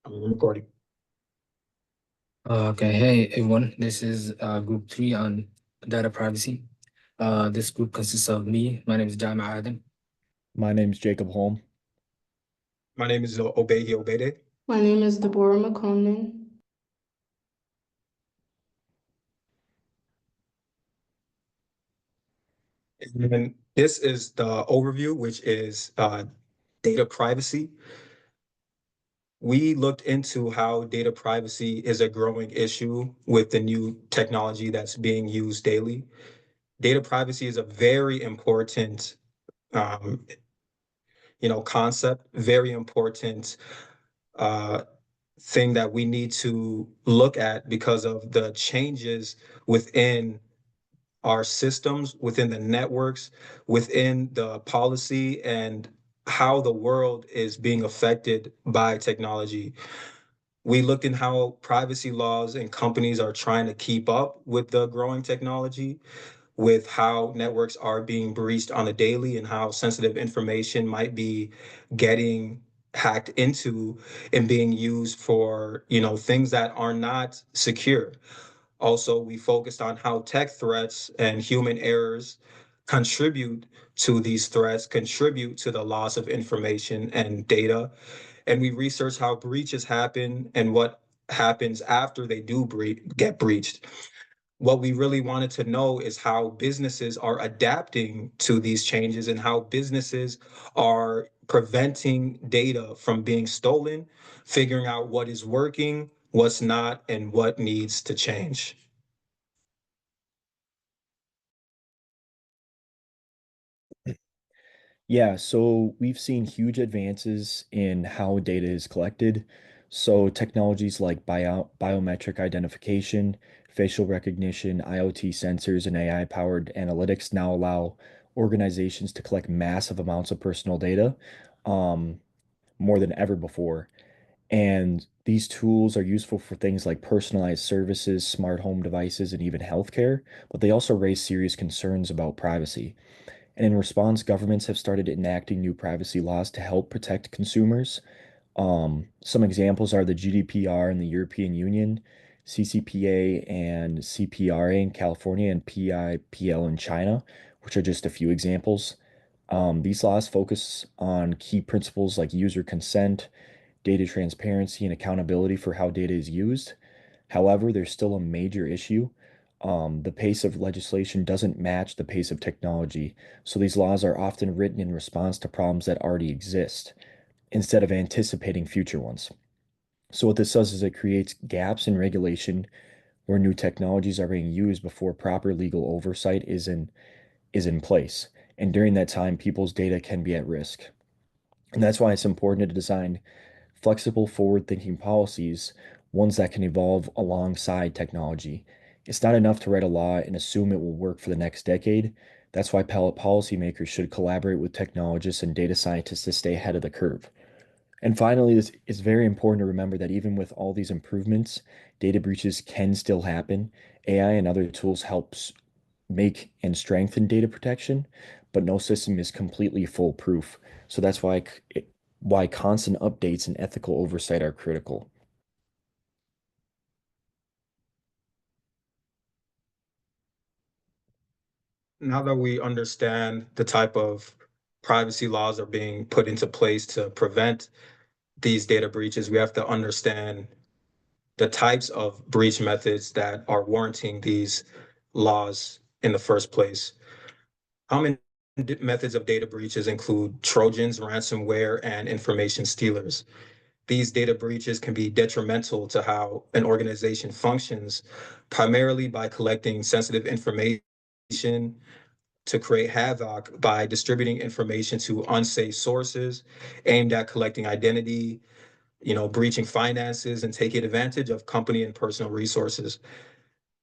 I'm recording. Okay, hey everyone, this is group 3 on data privacy. This group consists of me, my name is Jama Adam. My name's Jacob Holm. My name is Obehi Obede. My name is Deborah McConan. And this is the overview, which is data privacy. We looked into how data privacy is a growing issue with the new technology that's being used daily. Data privacy is a very important, um, concept, very important uh, thing that we need to look at because of the changes within our systems, within the networks, within the policy, and how the world is being affected by technology. We looked in how privacy laws and companies are trying to keep up with the growing technology, with how networks are being breached on a daily and how sensitive information might be getting hacked into and being used for, things that are not secure. Also, we focused on how tech threats and human errors contribute to these threats, contribute to the loss of information and data. And we researched how breaches happen and what happens after they do get breached. What we really wanted to know is how businesses are adapting to these changes and how businesses are preventing data from being stolen, figuring out what is working, what's not, and what needs to change. Yeah, so we've seen huge advances in how data is collected. So technologies like biometric identification, facial recognition, IoT sensors, and AI-powered analytics now allow organizations to collect massive amounts of personal data, um, more than ever before. And these tools are useful for things like personalized services, smart home devices, and even healthcare, but they also raise serious concerns about privacy. And in response, governments have started enacting new privacy laws to help protect consumers. Some examples are the GDPR in the European Union, CCPA and CPRA in California, and PIPL in China, which are just a few examples. These laws focus on key principles like user consent, data transparency, and accountability for how data is used. However, there's still a major issue. The pace of legislation doesn't match the pace of technology, so these laws are often written in response to problems that already exist instead of anticipating future ones. So what this does is it creates gaps in regulation where new technologies are being used before proper legal oversight is in place. And during that time, people's data can be at risk. And that's why it's important to design flexible, forward-thinking policies, ones that can evolve alongside technology. It's not enough to write a law and assume it will work for the next decade. That's why policymakers should collaborate with technologists and data scientists to stay ahead of the curve. And finally, it's very important to remember that even with all these improvements, data breaches can still happen. AI and other tools helps make and strengthen data protection, but no system is completely foolproof. So that's why constant updates and ethical oversight are critical. Now that we understand the type of privacy laws are being put into place to prevent these data breaches, we have to understand the types of breach methods that are warranting these laws in the first place. Common methods of data breaches include Trojans, ransomware, and information stealers. These data breaches can be detrimental to how an organization functions, primarily by collecting sensitive information to create havoc by distributing information to unsafe sources aimed at collecting identity, breaching finances, and taking advantage of company and personal resources.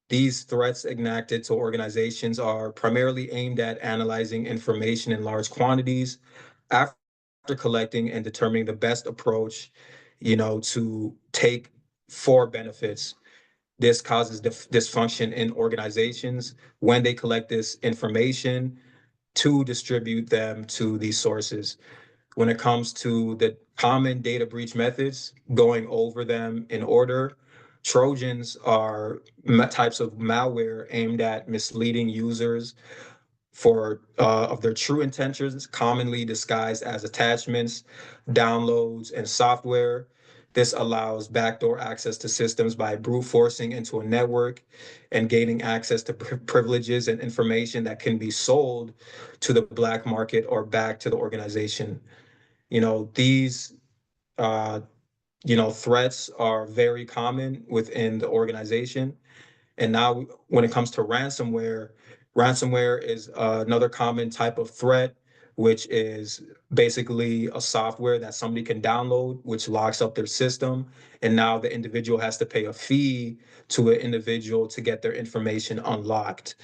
These threats enacted to organizations are primarily aimed at analyzing information in large quantities after collecting and determining the best approach, to take for benefits. This causes dysfunction in organizations when they collect this information to distribute them to these sources. when it comes to the common data breach methods, going over them in order. Trojans are types of malware aimed at misleading users for of their true intentions, commonly disguised as attachments, downloads, and software. This allows backdoor access to systems by brute forcing into a network and gaining access to privileges and information that can be sold to the black market or back to the organization. These uh, threats are very common within the organization. And now, when it comes to ransomware, ransomware is another common type of threat, which is basically a software that somebody can download, which locks up their system. And now the individual has to pay a fee to an individual to get their information unlocked.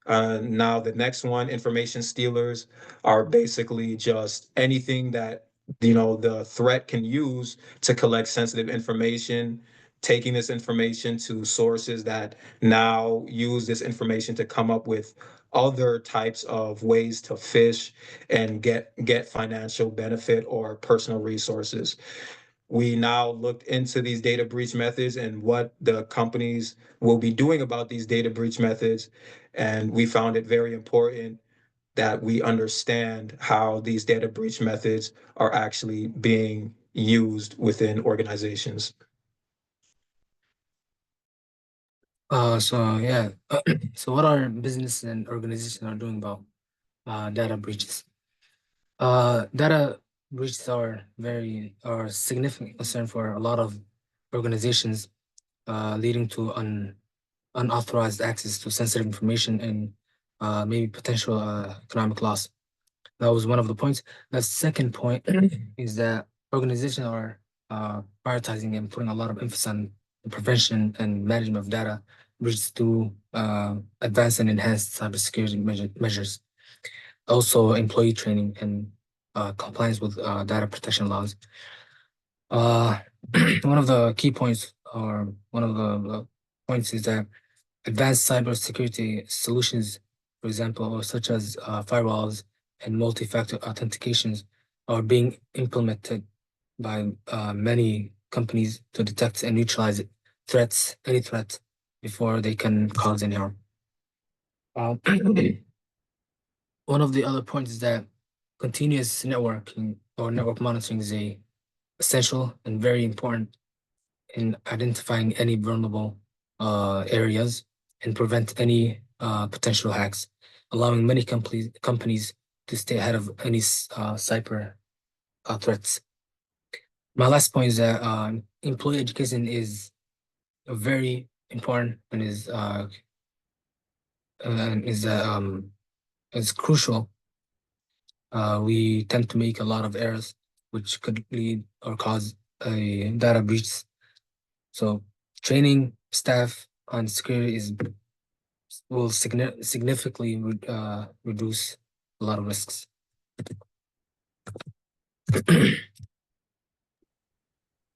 Now, the next one, information stealers, are basically just anything that the threat can use to collect sensitive information, taking this information to sources that now use this information to come up with other types of ways to phish and get financial benefit or personal resources. We now looked into these data breach methods and what the companies will be doing about these data breach methods. And we found it very important that we understand how these data breach methods are actually being used within organizations. So yeah, so what our business and organizations are doing about data breaches? Data breaches are significant concern for a lot of organizations, leading to unauthorized access to sensitive information and maybe potential economic loss. That was one of the points. The second point is that organizations are prioritizing and putting a lot of emphasis on the prevention and management of data breaches through advanced and enhanced cybersecurity measures. Also, employee training and compliance with data protection laws. One of the key points, or one of the points, is that advanced cybersecurity solutions, for example, such as firewalls and multi-factor authentications, are being implemented by many companies to detect and neutralize any threats, before they can cause any harm. One of the other points is that continuous networking or network monitoring is essential and very important in identifying any vulnerable areas and prevent any potential hacks, allowing many companies to stay ahead of any cyber threats. My last point is that employee education is very important and is crucial. We tend to make a lot of errors, which could lead or cause a data breach. So training staff on security will significantly reduce a lot of risks.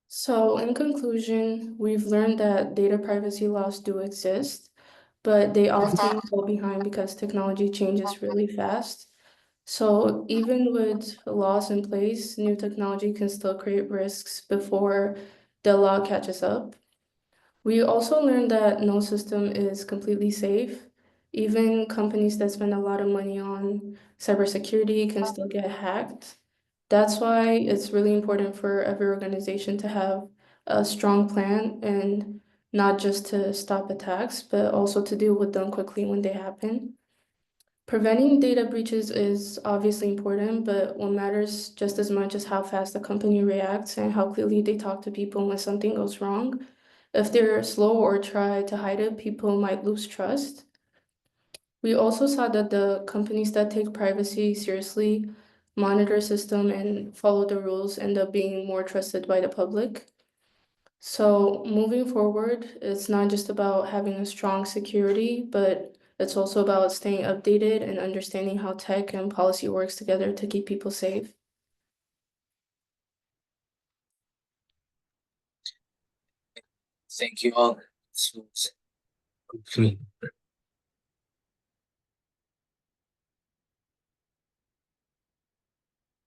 So, in conclusion, we've learned that data privacy laws do exist, but they often fall behind because technology changes really fast. So, even with laws in place, new technology can still create risks before the law catches up. We also learned that no system is completely safe. Even companies that spend a lot of money on cybersecurity can still get hacked. That's why it's really important for every organization to have a strong plan and not just to stop attacks, but also to deal with them quickly when they happen. Preventing data breaches is obviously important, but what matters just as much is how fast the company reacts and how clearly they talk to people when something goes wrong. If they're slow or try to hide it, people might lose trust. We also saw that the companies that take privacy seriously, monitor system, and follow the rules end up being more trusted by the public. So moving forward, it's not just about having a strong security, but it's also about staying updated and understanding how tech and policy works together to keep people safe. Thank you all. This was good for me.